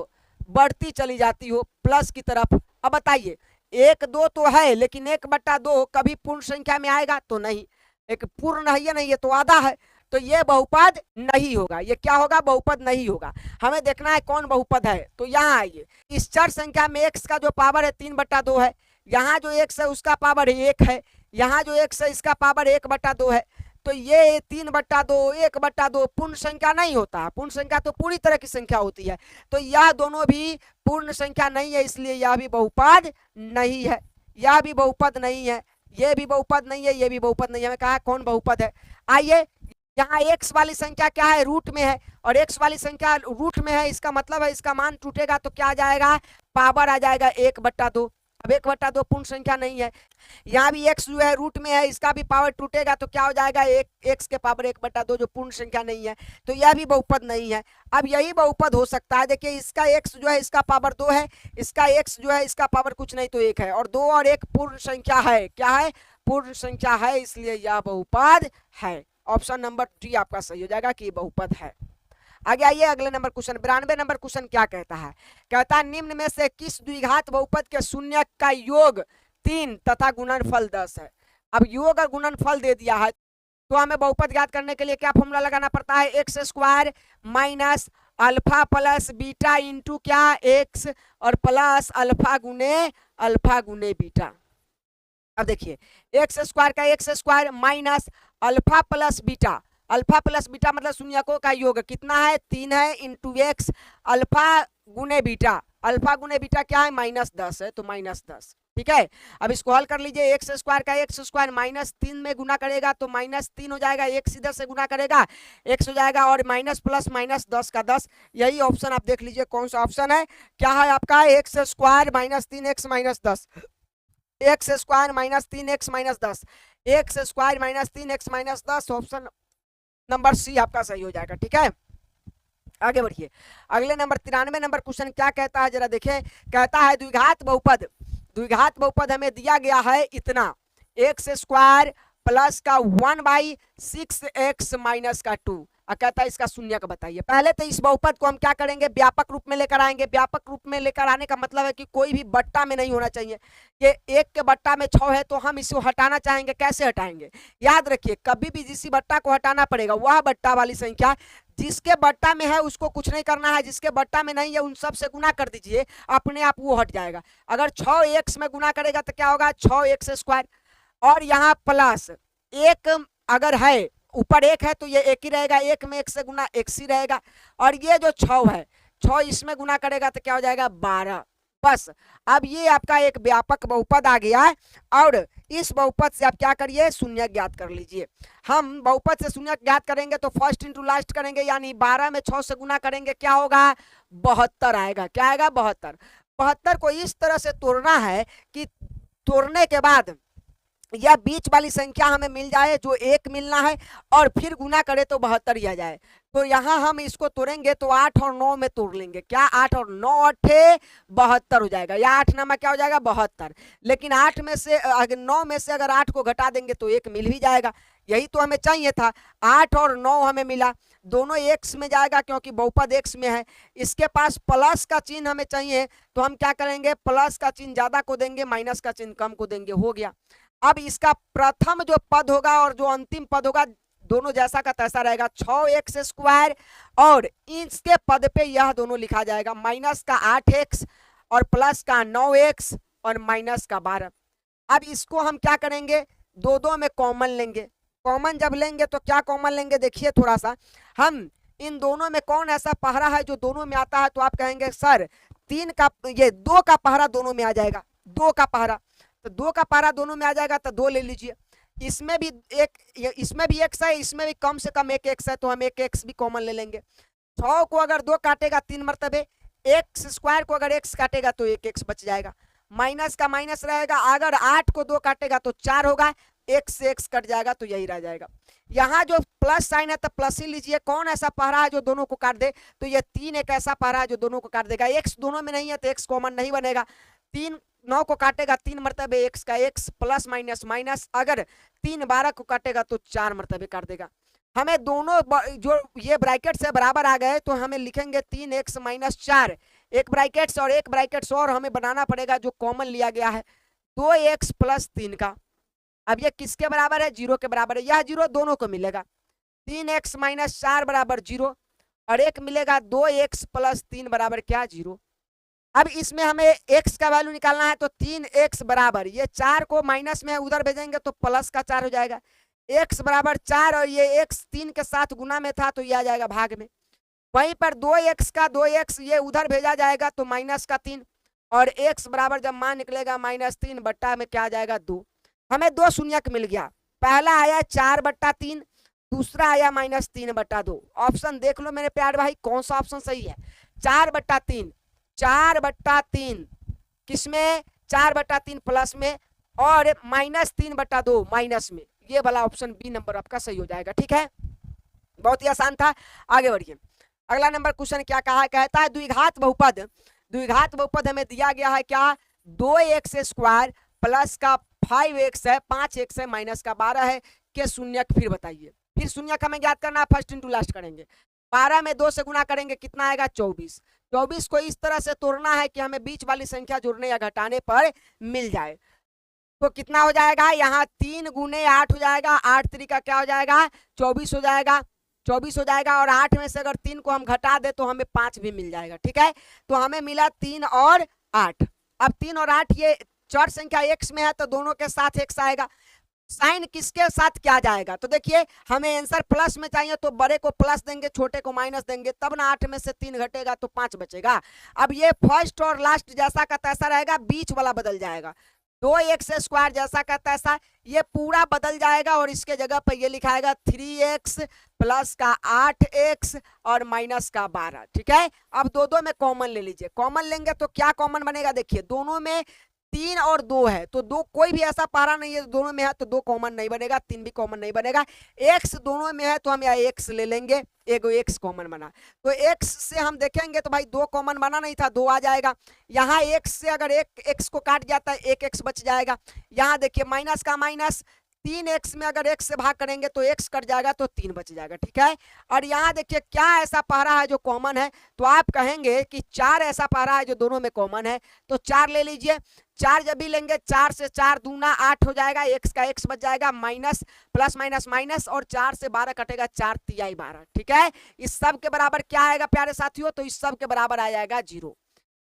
बढ़ती चली जाती हो, प्लस की तरफ। अब बताइए 1 2 तो है लेकिन 1/2 कभी पूर्ण संख्या में आएगा तो नहीं, एक पूर्ण है या नहीं, ये तो आधा है, तो ये बहुपद नहीं होगा। ये क्या होगा? बहुपद नहीं होगा। हमें देखना है कौन बहुपद है। तो यहाँ आइए, इस चर संख्या में x का जो पावर है 3/2 है, यहाँ जो x है उसका पावर 1 है, यहाँ जो x है इसका पावर 1/2 है। तो ये 3/2 1/2 पूर्ण संख्या नहीं होता। पूर्ण संख्या तो पूरी तरह की संख्या होती है। तो यह दोनों भी पूर्ण संख्या नहीं है, इसलिए यह भी बहुपद नहीं है। यह भी बहुपद नहीं है, ये भी बहुपद नहीं है, ये भी बहुपद नहीं है। हमें कहा कौन बहुपद है? आइए यहाँ x वाली संख्या क्या है? रूट में है और x वाली संख्या रूट में है, इसका मतलब है इसका मान टूटेगा तो क्या आ जाएगा? पावर आ जाएगा 1/2। अब 1/2 पूर्ण संख्या नहीं है। यहाँ भी x जो है रूट में है, इसका भी पावर टूटेगा तो क्या हो जाएगा? x के पावर 1/2 जो पूर्ण संख्या नहीं है, तो यह भी बहुपद नहीं है। अब यही बहुपद हो सकता है। देखिए इसका x जो है इसका पावर 2 है, इसका x जो है इसका पावर कुछ नहीं तो 1 है और 2 और 1 पूर्ण संख्या है। क्या है? पूर्ण संख्या है, इसलिए यह बहुपद है। ऑप्शन नंबर डी आपका सही हो जाएगा कि बहुपद है। आगे आइए अगले नंबर क्वेश्चन 92 नंबर क्वेश्चन क्या कहता है? कहता है निम्न में से किस द्विघात बहुपद के शून्य का योग 3 तथा गुणनफल 10 है। अब योग और गुणनफल दे दिया है तो हमें बहुपद ज्ञात करने के लिए क्या फॉर्मूला लगाना पड़ता है? X square minus alpha plus beta into क्या? एक्स और प्लस अल्फा गुने बीटा। अब देखिए एक्स स्क्वायर का x square minus alpha plus beta, alpha plus beta मतलब शून्यकों का योग कितना है? 3 है इंटू एक्स अल्फा गुने बीटा, अल्फा गुने बीटा क्या है? -10 है तो -10। ठीक है, अब इसको हल कर लीजिए। एक्स स्क्वायर का एक्स स्क्वायर -3 में गुना करेगा तो -3 हो जाएगा, एक्स इधर से गुना करेगा एक्स हो जाएगा और माइनस प्लस -10 का 10। यही ऑप्शन आप देख लीजिए कौन सा ऑप्शन है। क्या है आपका? X square -3x -10, x square -3x -10, x square -3x -10। Option number C आपका सही हो जाएगा। ठीक है, आगे बढ़िए अगले नंबर 93 नंबर क्वेश्चन क्या कहता है जरा देखें। कहता है द्विघात बहुपद, द्विघात बहुपद हमें दिया गया है इतना, एक्स स्क्वायर प्लस का 1/6x माइनस का 2। कहता है इसका शून्य का बताइए। पहले तो इस बहुपद को हम क्या करेंगे? व्यापक रूप में लेकर आएंगे। व्यापक रूप में लेकर आने का मतलब है कि कोई भी बट्टा में नहीं होना चाहिए। ये 1 के बट्टा में 6 है तो हम इसको हटाना चाहेंगे। कैसे हटाएंगे? याद रखिए कभी भी जिस बट्टा को हटाना पड़ेगा वह बट्टा वाली संख्या जिसके बट्टा में है उसको कुछ नहीं करना है, जिसके बट्टा में नहीं है उन सब से गुना कर दीजिए, अपने आप वो हट जाएगा। अगर 6x में गुना करेगा तो क्या होगा? 6x स्क्वायर और यहाँ प्लस 1 अगर है ऊपर 1 है तो ये 1 ही रहेगा, 1 में 1 से गुना x ही रहेगा और ये जो 6 है 6 इसमें गुना करेगा तो क्या हो जाएगा? 12। बस अब ये आपका एक व्यापक बहुपद आ गया है और इस बहुपद से आप क्या करिए? शून्य ज्ञात कर लीजिए। हम बहुपद से शून्य ज्ञात करेंगे तो फर्स्ट इंटू लास्ट करेंगे, यानी 12 में 6 से गुना करेंगे क्या होगा? 72 आएगा। क्या आएगा? 72। 72 को इस तरह से तोड़ना है कि तोड़ने के बाद या बीच वाली संख्या हमें मिल जाए जो 1 मिलना है और फिर गुना करे तो 72 ही आ जाए। तो यहाँ हम इसको तोड़ेंगे तो 8 और 9 में तोड़ लेंगे। क्या? 8 और 9 8 72 हो जाएगा, या 8 9 में क्या हो जाएगा? 72। लेकिन 8 में से अगर 9 में से अगर 8 को घटा देंगे तो 1 मिल भी जाएगा। यही तो हमें चाहिए था। 8 और 9 हमें मिला, दोनों x में जाएगा क्योंकि बहुपद x में है। इसके पास प्लस का चिन्ह हमें चाहिए तो हम क्या करेंगे? प्लस का चिन्ह ज्यादा को देंगे, माइनस का चिन्ह कम को देंगे। हो गया। अब इसका प्रथम जो पद होगा और जो अंतिम पद होगा दोनों जैसा का तैसा रहेगा, 6x स्क्वायर और इसके पद पे यह दोनों लिखा जाएगा, माइनस का 8x और प्लस का 9x और माइनस का 12। अब इसको हम क्या करेंगे? दो में कॉमन लेंगे। कॉमन जब लेंगे तो क्या कॉमन लेंगे? देखिए थोड़ा सा, हम इन दोनों में कौन ऐसा पहरा है जो दोनों में आता है? तो आप कहेंगे सर 3 का, ये 2 का पहरा दोनों में आ जाएगा, 2 का पहरा, तो 2 का पहरा दोनों में आ जाएगा तो 2 ले लीजिए। इसमें भी x है, इसमें भी कम से कम 1 x है तो हम 1 x भी कॉमन ले लेंगे। 6 को अगर 2 काटेगा 3 मरतबे, एक्स स्क्वायर को अगर एक्स काटेगा तो एक एक्स बच जाएगा, माइनस का माइनस रहेगा, अगर 8 को 2 काटेगा तो 4 होगा, एक्स से एक्स कट जाएगा तो यही रह जाएगा। यहाँ जो प्लस साइन है तो प्लस ही लीजिए। कौन ऐसा पहरा है जो दोनों को काट दे, तो ये 3 एक ऐसा पहरा है जो दोनों को काट देगा। एक्स दोनों में नहीं है तो एक्स कॉमन नहीं बनेगा, 3 9 को काटेगा 3 मरतबे एक्स का, एक्स प्लस माइनस माइनस, अगर 3 12 को काटेगा तो 4 मरतबे काट देगा। हमें दोनों जो ये ब्रैकेट से बराबर आ गए तो हमें लिखेंगे 3x माइनस 4, एक ब्रैकेट्स और एक ब्रैकेट्स और हमें बनाना पड़ेगा जो कॉमन लिया गया है 2x प्लस 3 का। अब ये किसके बराबर है, 0 के बराबर है, यह 0 दोनों को मिलेगा, 3x माइनस 4 बराबर 0 और एक मिलेगा 2x प्लस 3 बराबर क्या, 0। अब इसमें हमें x का वैल्यू निकालना है तो 3x बराबर, ये 4 को माइनस में उधर भेजेंगे तो प्लस का 4 हो जाएगा, x बराबर 4 और ये x 3 के साथ गुना में था तो ये आ जाएगा भाग में। वहीं पर 2x का 2x ये उधर भेजा जाएगा तो माइनस का 3 और x बराबर जब मान निकलेगा -3 बट्टा में क्या आ जाएगा 2। हमें 2 शून्यक मिल गया, पहला आया 4/3, दूसरा आया -3/2। ऑप्शन देख लो मेरे प्यारे भाई कौन सा ऑप्शन सही है, 4/3, 4/3 किसमें, 4/3 प्लस में और -3/2 माइनस में, ये वाला ऑप्शन बी नंबर आपका सही हो जाएगा। ठीक है, बहुत ही आसान था, आगे बढ़िए। अगला नंबर क्वेश्चन क्या कहा, कहता है द्विघात बहुपद, द्विघात बहुपद हमें दिया गया है क्या, 2x स्क्वायर प्लस का 5x है, 5x है, माइनस का 12 है, के शून्यक फिर बताइए। फिर शून्यक हमें ज्ञात करना है, फर्स्ट इंटू लास्ट करेंगे, 12 में 2 से गुना करेंगे कितना आएगा 24, 24 को इस तरह से तोड़ना है कि हमें बीच वाली संख्या जोड़ने या घटाने पर मिल जाए। तो कितना हो जाएगा, यहाँ 3 गुने 8 हो जाएगा, 8 तरीका क्या हो जाएगा 24 हो जाएगा, 24 हो जाएगा और 8 में से अगर 3 को हम घटा दे तो हमें 5 भी मिल जाएगा। ठीक है, तो हमें मिला 3 और 8। अब 3 और 8 ये चर संख्या x में है तो दोनों के साथ x आएगा, साइन किसके साथ क्या जाएगा, तो देखिए हमें आंसर प्लस में चाहिए तो बड़े को प्लस देंगे छोटे को माइनस देंगे, तब ना 8 में से 3 घटेगा तो 5 बचेगा। अब ये फर्स्ट और लास्ट जैसा का तैसा रहेगा, बीच वाला बदल जाएगा, 2x स्क्वायर जैसा का तैसा ये पूरा बदल जाएगा और इसके जगह पर ये लिखाएगा 3x प्लस का 8x और माइनस का 12। ठीक है, अब दो में कॉमन ले लीजिए, कॉमन लेंगे तो क्या कॉमन बनेगा, देखिए दोनों में 3 और 2 है तो 2 कोई भी ऐसा पारा नहीं है दोनों में है तो 2 कॉमन नहीं बनेगा, 3 भी कॉमन नहीं बनेगा, x दोनों में है तो हम यहाँ x ले लेंगे, एगो x कॉमन बना, तो x से हम देखेंगे तो भाई 2 कॉमन बना नहीं था, 2 आ जाएगा, यहाँ x से अगर एक x को काट जाता है 1 x बच जाएगा, यहाँ देखिए माइनस का माइनस, 3x में अगर x से भाग करेंगे तो x कट जाएगा तो 3 बच जाएगा। ठीक है, और यहाँ देखिए क्या ऐसा पहरा है जो कॉमन है, तो आप कहेंगे कि 4 ऐसा पहरा है जो दोनों में कॉमन है, तो 4 ले लीजिए, 4 जब भी लेंगे 4 से 4 दूना 8 हो जाएगा, x का x बच जाएगा, माइनस प्लस माइनस माइनस और 4 से 12 कटेगा, 4 तिहाई 12। ठीक है, इस सब के बराबर क्या आएगा प्यारे साथियों, तो इस सब के बराबर आ जाएगा 0।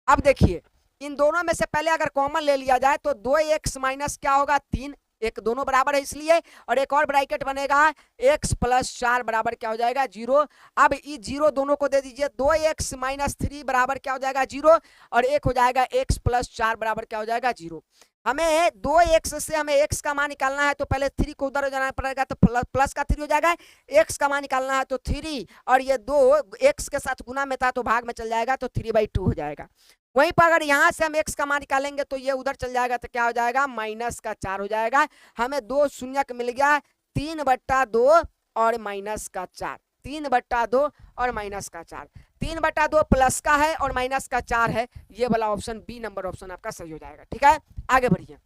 अब देखिए इन दोनों में से पहले अगर कॉमन ले लिया जाए तो 2x माइनस क्या होगा 3, एक दोनों बराबर है इसलिए, और एक और ब्रैकेट बनेगा x प्लस 4 बराबर क्या हो जाएगा 0। अब ये 0 दोनों को दे दीजिए, 2x माइनस 3 बराबर क्या हो जाएगा 0 और एक हो जाएगा x प्लस 4 बराबर क्या हो जाएगा 0। हमें 2x से हमें x का मान निकालना है तो पहले 3 को उधर जाना पड़ेगा तो प्लस का 3 हो जाएगा, x का मान निकालना है तो 3 और ये 2 x के साथ गुना में था तो भाग में चल जाएगा तो 3/2 हो जाएगा। वहीं पर अगर यहाँ से हम x का मान निकालेंगे तो ये उधर चल जाएगा तो क्या हो जाएगा माइनस का 4 हो जाएगा। हमें 2 शून्यक मिल गया, 3/2 और माइनस का 4, 3/2 और माइनस का 4, 3/2 प्लस का है और माइनस का 4 है, ये वाला ऑप्शन बी नंबर ऑप्शन आपका सही हो जाएगा। ठीक है, आगे बढ़िए।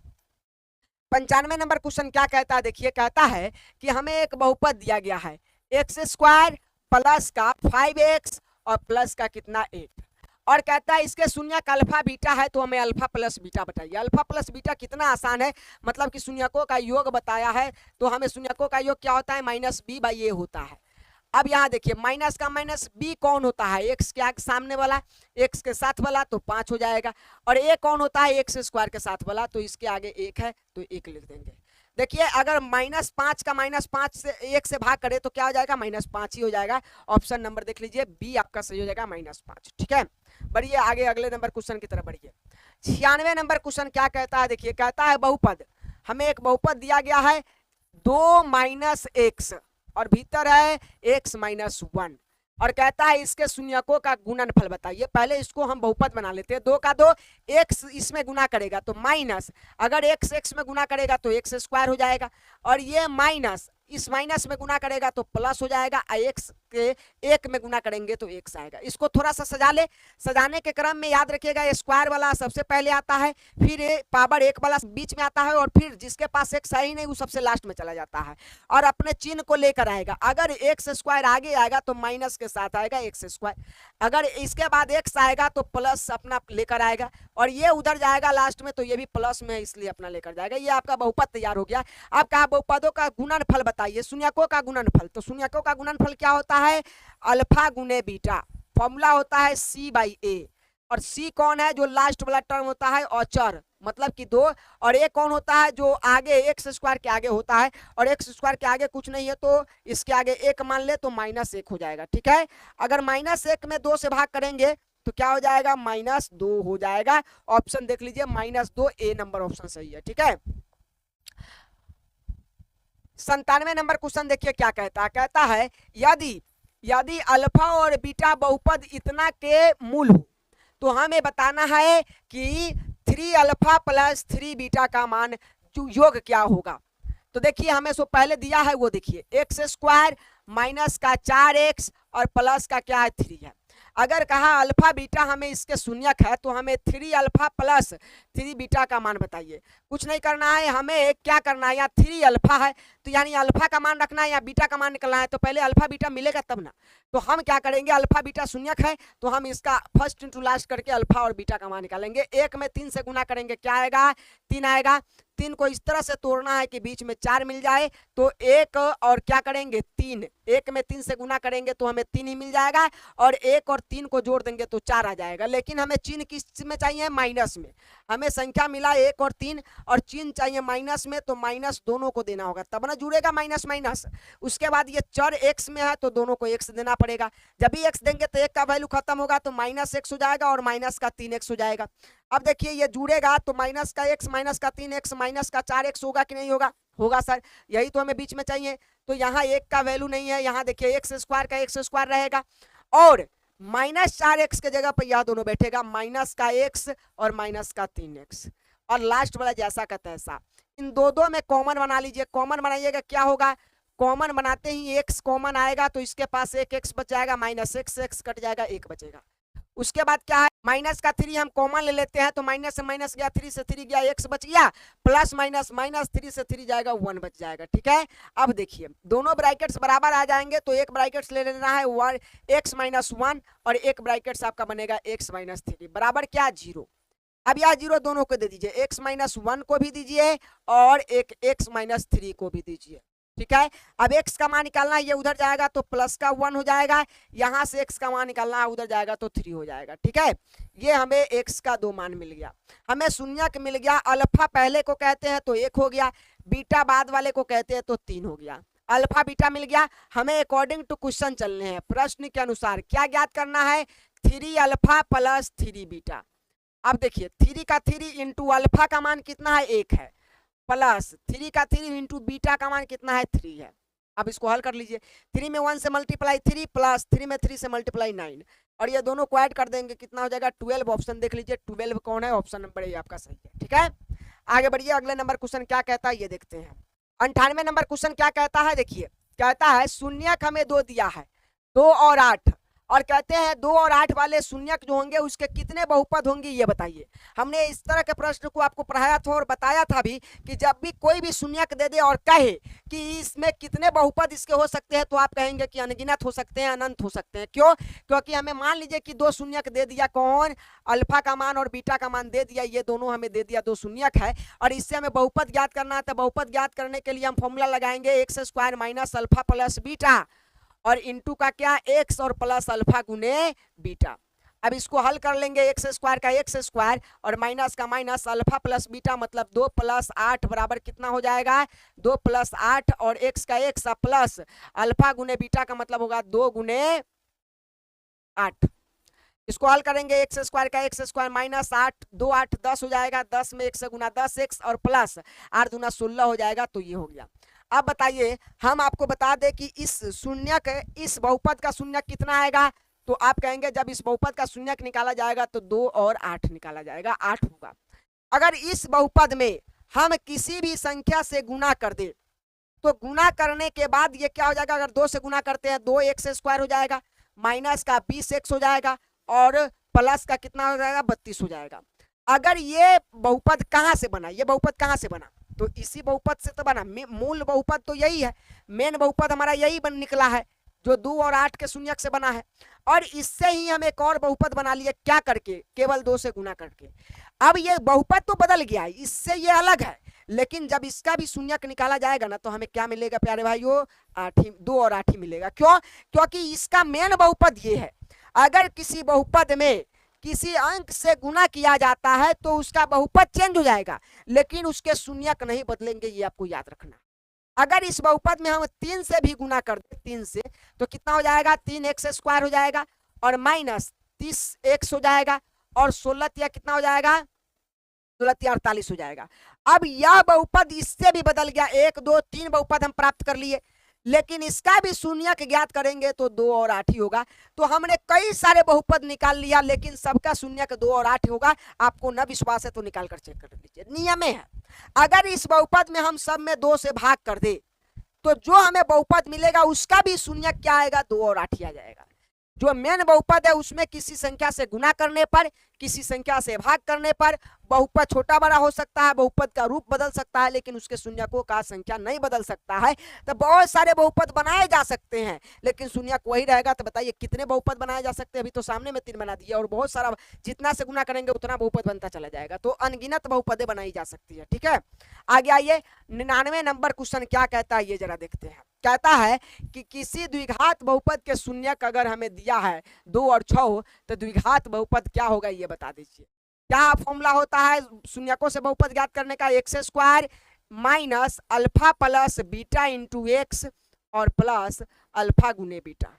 95 नंबर क्वेश्चन क्या कहता है, देखिए कहता है कि हमें एक बहुपद दिया गया है x स्क्वायर प्लस का 5x और प्लस का कितना 8 और कहता है इसके शून्यक अल्फा बीटा है तो हमें अल्फा प्लस बीटा बताइए। अल्फा प्लस बीटा कितना आसान है, मतलब कि शून्यकों का योग बताया है तो हमें शून्यकों का योग क्या होता है -b/a होता है। अब यहाँ देखिए माइनस का माइनस b कौन होता है, x के आगे सामने वाला, x के साथ वाला तो 5 हो जाएगा, और a कौन होता है x स्क्वायर के साथ वाला तो इसके आगे 1 है तो 1 लिख देंगे। देखिए अगर -5 का -5 से 1 से भाग करे तो क्या हो जाएगा -5 ही हो जाएगा। ऑप्शन नंबर देख लीजिए बी आपका सही हो जाएगा -5। ठीक है, बढ़िए आगे अगले नंबर क्वेश्चन की तरफ बढ़िए। 96 नंबर क्वेश्चन क्या कहता है, देखिए कहता है बहुपद, हमें एक बहुपद दिया गया है 2 - x और भीतर है x - 1। और कहता है इसके शून्यकों का गुणनफल बताइए। पहले इसको हम बहुपद बना लेते हैं। 2 का 2 x इसमें गुना करेगा तो माइनस, अगर x x में गुना करेगा तो x स्क्वायर हो जाएगा, और ये माइनस इस माइनस में गुना करेगा तो प्लस हो जाएगा, x के 1 में गुना करेंगे तो x आएगा। इसको थोड़ा सा सजा ले। सजाने के क्रम में याद रखिएगा स्क्वायर वाला सबसे पहले आता है, फिर पावर 1 वाला बीच में आता है, और फिर जिसके पास x है ही नहीं वो सबसे लास्ट में चला जाता है और अपने चिन्ह को लेकर आएगा। अगर x स्क्वायर आगे आएगा तो माइनस के साथ आएगा x स्क्वायर, अगर इसके बाद x आएगा तो प्लस अपना लेकर आएगा, और ये उधर जाएगा लास्ट में तो ये भी प्लस में इसलिए अपना लेकर जाएगा। ये आपका बहुपद तैयार हो गया। अब कहा बहुपदों का गुणनफल बताइए, शून्यकों का गुणनफल। तो शून्यकों का गुणनफल क्या होता है? अल्फा गुने बीटा। फॉर्मूला होता है c/a, और c कौन है? जो लास्ट वाला टर्म होता है अचर, मतलब कि 2, और a कौन होता है? जो आगे x स्क्वायर के आगे होता है, और x स्क्वायर के आगे कुछ नहीं है तो इसके आगे 1 मान ले तो -1 हो जाएगा। ठीक है, अगर -1 में 2 से भाग करेंगे तो क्या हो जाएगा? -2 हो जाएगा। ऑप्शन देख लीजिए -2, ए नंबर ऑप्शन सही है। ठीक है, 97 नंबर क्वेश्चन देखिए क्या कहता है। कहता है यदि अल्फा और बीटा बहुपद इतना के मूल हो तो हमें बताना है कि 3 अल्फा प्लस 3 बीटा का मान योग क्या होगा। तो देखिए हमें सो पहले दिया है वो देखिए, x स्क्वायर माइनस का 4x और प्लस का क्या है 3 है। अगर कहा अल्फा बीटा हमें इसके शून्यक है तो हमें 3 अल्फा प्लस 3 बीटा का मान बताइए। कुछ नहीं करना है, हमें क्या करना है, यहाँ 3 अल्फा है तो यानी अल्फा का मान रखना है या बीटा का मान निकलना है, तो पहले अल्फा बीटा मिलेगा तब ना। तो हम क्या करेंगे, अल्फा बीटा शून्यक है तो हम इसका फर्स्ट इंटू लास्ट करके अल्फा और बीटा का मान निकालेंगे। 1 में 3 से गुना करेंगे क्या आएगा? 3 आएगा। 3 को इस तरह से तोड़ना है कि बीच में 4 मिल जाए, तो 1 और क्या करेंगे 3, 1 में 3 से गुना करेंगे तो हमें 3 ही मिल जाएगा, और 1 और 3 को जोड़ देंगे तो 4 आ जाएगा। लेकिन हमें चिन्ह किस में चाहिए? माइनस में। हमें संख्या मिला 1 और 3 और चिन्ह चाहिए माइनस में, तो माइनस दोनों को देना होगा तब ना जुड़ेगा माइनस माइनस। उसके बाद ये चर x में है तो दोनों को x देना पड़ेगा। जब भी x देंगे तो 1 का वैल्यू खत्म होगा तो -x हो जाएगा और माइनस का 3x हो जाएगा। अब देखिए ये जुड़ेगा तो माइनस का x माइनस का 3x माइनस का 4x होगा कि नहीं होगा? होगा सर, यही तो हमें बीच में चाहिए। तो यहाँ 1 का वैल्यू नहीं है, यहाँ देखिए x स्क्वायर का x स्क्वायर रहेगा, और -4x के जगह पर यह दोनों बैठेगा, माइनस का x और माइनस का 3x, और लास्ट वाला जैसा का तैसा। इन दो में कॉमन बना लीजिए। कॉमन बनाइएगा क्या होगा? कॉमन बनाते ही x कॉमन आएगा तो इसके पास एक x बच जाएगा, -x कट जाएगा, 1 बचेगा। उसके बाद क्या है, माइनस का 3 हम कॉमन ले लेते हैं तो माइनस से माइनस गया, 3 से 3 गया, x बच गया, प्लस माइनस माइनस 3 से 3 जाएगा, 1 बच जाएगा। ठीक है, अब देखिए दोनों ब्रैकेट्स बराबर आ जाएंगे तो एक ब्रैकेट्स ले लेना है x - 1, और एक ब्रैकेट्स आपका बनेगा x - 3 बराबर क्या? 0। अब यह 0 दोनों को दे दीजिए, x - 1 को भी दीजिए और एक x - 3 को भी दीजिए। ठीक है, अब x का मान निकालना है, ये उधर जाएगा तो प्लस का 1 हो जाएगा, यहां से x का मान निकालना है, उधर जाएगा तो 3 हो जाएगा। ठीक है, ये हमें x का 2 मान मिल गया, हमें शून्यक मिल गया। अल्फा पहले को कहते हैं तो 1 हो गया, बीटा बाद वाले को कहते हैं तो 3 हो गया। अल्फा बीटा मिल गया। हमें अकॉर्डिंग टू क्वेश्चन चलने हैं, प्रश्न के अनुसार क्या ज्ञात करना है? 3 अल्फा प्लस 3 बीटा। अब देखिए 3 का 3 इंटू अल्फा का मान कितना है? 1 है, प्लस 3 का 3 इंटू बीटा का मान कितना है? 3 है। अब इसको हल कर लीजिए, 3 में 1 से मल्टीप्लाई 3 प्लस 3 में 3 से मल्टीप्लाई 9, और ये दोनों को ऐड कर देंगे कितना हो जाएगा? 12। ऑप्शन देख लीजिए 12 कौन है? ऑप्शन नंबर ए आपका सही है। ठीक है, आगे बढ़िए, अगले नंबर क्वेश्चन क्या कहता है ये देखते हैं। 98 नंबर क्वेश्चन क्या कहता है, देखिए कहता है शून्यक हमें 2 दिया है, 2 और 8, और कहते हैं 2 और 8 वाले शून्यक जो होंगे उसके कितने बहुपद होंगे ये बताइए। हमने इस तरह के प्रश्न को आपको पढ़ाया था और बताया था भी कि जब भी कोई भी शून्यक दे दे और कहे कि इसमें कितने बहुपद इसके हो सकते हैं तो आप कहेंगे कि अनगिनत हो सकते हैं, अनंत हो सकते हैं। क्यों? क्योंकि हमें मान लीजिए कि 2 शून्यक दे दिया, कौन? अल्फा का मान और बीटा का मान दे दिया, ये दोनों हमें दे दिया, 2 शून्यक है, और इससे हमें बहुपद ज्ञात करना है। तो बहुपद ज्ञात करने के लिए हम फॉर्मूला लगाएंगे x square minus alpha plus beta, और इंटू का क्या? x और प्लस अल्फा गुने बीटा। अब इसको हल कर लेंगे, x स्क्वायर का x स्क्वायर और माइनस का माइनस, अल्फा प्लस बीटा मतलब 2 + 8 बराबर कितना हो जाएगा? 2 + 8, और x का x प्लस अल्फा गुने बीटा का मतलब होगा 2 गुने 8। इसको हल करेंगे, x स्क्वायर का x स्क्वायर माइनस 8, 2 8 10 हो जाएगा, 10 में 1 से गुना 10x और प्लस 8 दूना 16 हो जाएगा, तो ये हो गया। अब बताइए, हम आपको बता दें कि इस शून्यक, इस बहुपद का शून्यक कितना आएगा, तो आप कहेंगे जब इस बहुपद का शून्यक निकाला जाएगा तो 2 और 8 निकाला जाएगा, 8 होगा। अगर इस बहुपद में हम किसी भी संख्या से गुना कर दे तो गुना करने के बाद ये क्या हो जाएगा, अगर 2 से गुना करते हैं 2x स्क्वायर हो जाएगा, माइनस का 20x हो जाएगा, और प्लस का कितना हो जाएगा, 32 हो जाएगा। अगर ये बहुपद कहां से बना, ये बहुपद कहां से बना, तो इसी बहुपद से तो बना। मूल बहुपद तो यही है, मेन बहुपद हमारा यही बन निकला है जो 2 और 8 के शून्यक से बना है। और इससे ही हम एक और बहुपद बना लिए, क्या करके, केवल 2 से गुना करके। अब ये बहुपद तो बदल गया है, इससे ये अलग है, लेकिन जब इसका भी शून्यक निकाला जाएगा ना तो हमें क्या मिलेगा प्यारे भाइयों, 8 ही, 2 और 8 ही मिलेगा। क्यों, क्योंकि इसका मेन बहुपद ये है। अगर किसी बहुपद में किसी अंक से गुना किया जाता है तो उसका बहुपद चेंज हो जाएगा, लेकिन उसके शून्यक नहीं बदलेंगे, ये आपको याद रखना। अगर इस बहुपद में हम 3 से भी गुना कर दे, 3 से, तो कितना हो जाएगा, 3x स्क्वायर हो जाएगा, और माइनस 30x हो जाएगा, और 16 कितना हो जाएगा, 16 48 हो जाएगा। अब यह बहुपद इससे भी बदल गया, 1 2 3 बहुपद हम प्राप्त कर लिए, लेकिन इसका भी शून्यक ज्ञात करेंगे तो 2 और 8 ही होगा। तो हमने कई सारे बहुपद निकाल लिया, लेकिन सबका शून्यक 2 और 8 होगा। आपको न विश्वास है तो निकाल कर चेक कर लीजिए, नियम है। अगर इस बहुपद में हम सब में 2 से भाग कर दे तो जो हमें बहुपद मिलेगा उसका भी शून्यक क्या आएगा, 2 और 8 ही आ जाएगा। जो मेन बहुपद है उसमें किसी संख्या से गुना करने पर, किसी संख्या से भाग करने पर बहुपद छोटा बड़ा हो सकता है, बहुपद का रूप बदल सकता है, लेकिन उसके शून्यकों का संख्या नहीं बदल सकता है। तो बहुत सारे बहुपद बनाए जा सकते हैं, लेकिन शून्यक वही रहेगा। तो बताइए कितने बहुपद बनाए जा सकते हैं, अभी तो सामने में 3 बना दिया, और बहुत सारा, जितना से गुना करेंगे उतना बहुपद बनता चला जाएगा। तो अनगिनत बहुपदें बनाई जा सकती है। ठीक है, आगे आइए, 99 नंबर क्वेश्चन क्या कहता है ये जरा देखते हैं। कहता है कि किसी द्विघात बहुपद के शून्यक अगर हमें दिया है 2 और 6, तो द्विघात बहुपद क्या होगा ये बता दीजिए। क्या फॉर्मूला होता है शून्यकों से बहुपद ज्ञात करने का, x square minus alpha plus beta into x और प्लस अल्फा गुने बीटा।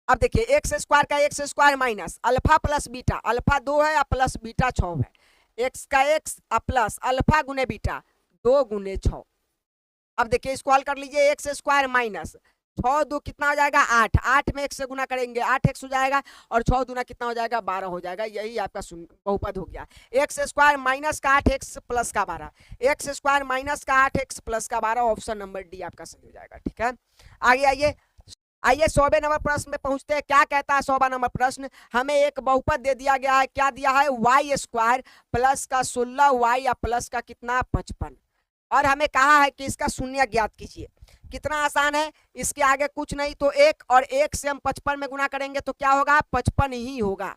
अब देखिए एक्स स्क्वायर का x square minus alpha plus beta, alpha 2 है प्लस बीटा 6 है, एक्स का एक्स प्लस अल्फा गुने बीटा 2 गुने 6। अब देखिए इसको हल कर लीजिए, एक्स स्क्वायर माइनस 6 2 कितना हो जाएगा, 8, 8 में x से गुना करेंगे 8x हो जाएगा, और 6 दूना कितना हो जाएगा, 12 हो जाएगा। यही आपका बहुपद हो गया, एक्स स्क्वायर माइनस का 8x प्लस का 12, एक्स स्क्वायर माइनस का 8x प्लस का 12, ऑप्शन नंबर डी आपका सही हो जाएगा। ठीक है, आगे आइए, आइए 100वें नंबर प्रश्न में पहुंचते हैं। क्या कहता है 100वां नंबर प्रश्न, हमें एक बहुपद दे दिया गया है, क्या दिया है, वाई स्क्वायर प्लस का 16y या प्लस का कितना 55, और हमें कहा है कि इसका शून्य ज्ञात कीजिए। कितना आसान है, इसके आगे कुछ नहीं, तो 1 और 1 से हम 55 में गुना करेंगे तो क्या होगा, 55 ही होगा।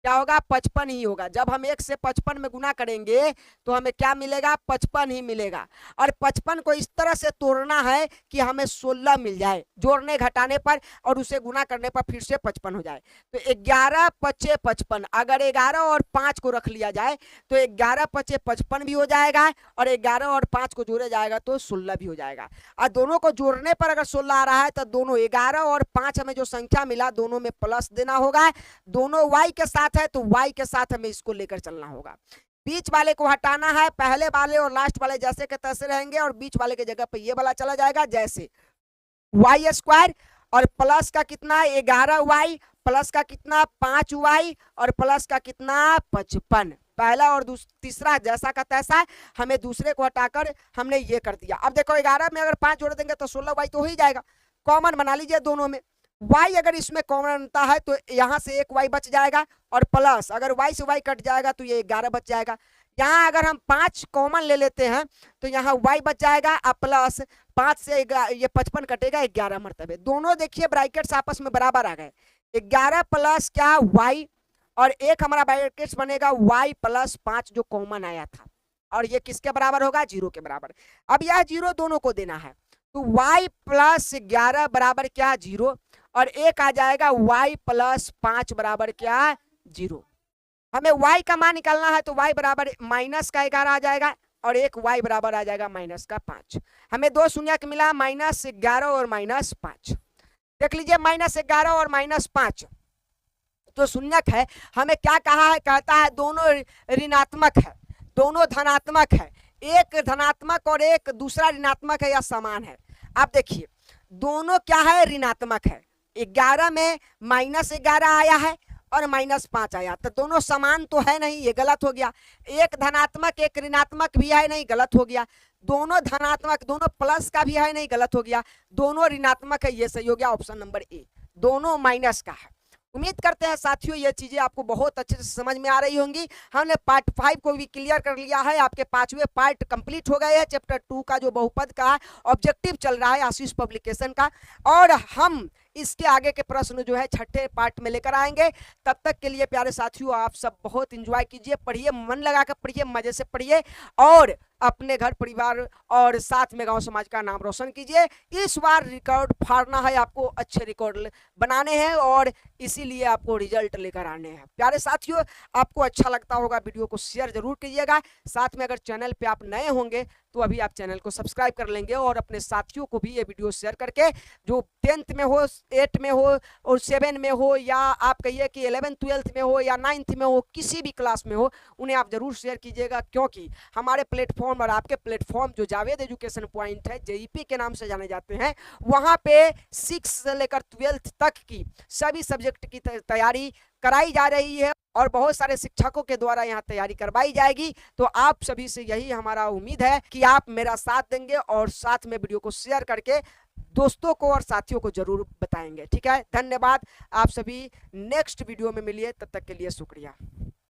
क्या होगा, 55 ही होगा। जब हम 1 से 55 में गुना करेंगे तो हमें क्या मिलेगा, 55 ही मिलेगा। और 55 को इस तरह से तोड़ना है कि हमें 16 मिल जाए, जोड़ने घटाने पर, और उसे गुना करने पर फिर से 55 हो जाए। तो 11 पचे 55, अगर 11 और 5 को रख लिया जाए तो 11 पचे 55 भी हो जाएगा, और 11 और 5 को जोड़े जाएगा तो 16 भी हो जाएगा। और दोनों को जोड़ने पर अगर 16 आ रहा है तो दोनों 11 और 5 हमें जो संख्या मिला दोनों में प्लस देना होगा। दोनों y के साथ है तो y के साथ हमें इसको लेकर चलना होगा। बीच वाले को हटाना है, पहले वाले और लास्ट वाले जैसे के तैसे रहेंगे, और बीच वाले के जगह पे ये वाला चला जाएगा जैसे वाई स्क्वायर, और प्लस का कितना 11y, प्लस का कितना 5y, और प्लस का कितना 55। पहला और तीसरा जैसा का तैसा, हमें दूसरे को हटाकर हमने ये कर दिया। अब देखो 11 में अगर 5 जोड़ देंगे तो 16y तो हो ही जाएगा, कॉमन बना लीजिए दोनों में। y अगर इसमें कॉमन बनता है तो यहाँ से एक y बच जाएगा, और प्लस अगर y से y कट जाएगा तो ये 11 बच जाएगा। यहाँ अगर हम 5 कॉमन ले लेते हैं तो यहाँ y बच जाएगा, प्लस 5 से ये 55 कटेगा 11 मरतबे। दोनों देखिए ब्रैकेट्स आपस में बराबर आ गए, 11 प्लस क्या y, और एक हमारा ब्रैकेट्स बनेगा y प्लस 5 जो कॉमन आया था, और ये किसके बराबर होगा, 0 के बराबर। अब यह 0 दोनों को देना है, तो y प्लस 11 बराबर क्या 0, और एक आ जाएगा y प्लस 5 बराबर क्या 0। हमें y का मान निकालना है तो y बराबर माइनस का 11 आ जाएगा, और एक y बराबर आ जाएगा माइनस का 5। हमें दो शून्यक मिला, -11 और -5। देख लीजिए -11 और -5 तो शून्यक है। हमें क्या कहा है, कहता है दोनों ऋणात्मक है, दोनों धनात्मक है, एक धनात्मक और एक दूसरा ऋणात्मक है या समान है। आप देखिए दोनों क्या है, ऋणात्मक है। 11 में -11 आया है और -5 आया, तो दोनों समान तो है नहीं, ये गलत हो गया। एक धनात्मक एक ऋणात्मक भी है नहीं, गलत हो गया। दोनों धनात्मक, दोनों प्लस का भी है नहीं, गलत हो गया। दोनों ऋणात्मक है, ये सही हो गया, ऑप्शन नंबर ए। दोनों माइनस का है। उम्मीद करते हैं साथियों ये चीजें आपको बहुत अच्छे से समझ में आ रही होंगी। हमने पार्ट 5 को भी क्लियर कर लिया है, आपके 5वें पार्ट कंप्लीट हो गए हैं। चैप्टर 2 का जो बहुपद का ऑब्जेक्टिव चल रहा है आशीष पब्लिकेशन का, और हम इसके आगे के प्रश्न जो है 6ठे पार्ट में लेकर आएंगे। तब तक के लिए प्यारे साथियों आप सब बहुत एंजॉय कीजिए, पढ़िए, मन लगाकर पढ़िए, मजे से पढ़िए और अपने घर परिवार और साथ में गांव समाज का नाम रोशन कीजिए। इस बार रिकॉर्ड फाड़ना है, आपको अच्छे रिकॉर्ड बनाने हैं और इसीलिए आपको रिजल्ट लेकर आने हैं। प्यारे साथियों आपको अच्छा लगता होगा वीडियो को शेयर जरूर कीजिएगा। साथ में अगर चैनल पे आप नए होंगे तो अभी आप चैनल को सब्सक्राइब कर लेंगे और अपने साथियों को भी ये वीडियो शेयर करके, जो 10th में हो, 8 में हो और 7 में हो, या आप कहिए कि 11th 12th में हो या 9th में हो, किसी भी क्लास में हो, उन्हें आप जरूर शेयर कीजिएगा। क्योंकि हमारे प्लेटफॉर्म और आपके प्लेटफॉर्म जो जावेद एजुकेशन पॉइंट है, जेईपी के नाम से जाने जाते हैं, वहां पे 6 से लेकर 12th तक की सभी सब्जेक्ट की तैयारी कराई जा रही है और बहुत सारे शिक्षकों के द्वारा यहाँ तैयारी करवाई जाएगी। तो आप सभी से यही हमारा उम्मीद है कि आप मेरा साथ देंगे और साथ में वीडियो को शेयर करके दोस्तों को और साथियों को जरूर बताएंगे। ठीक है, धन्यवाद। आप सभी नेक्स्ट वीडियो में मिलिए, तब तक के लिए शुक्रिया।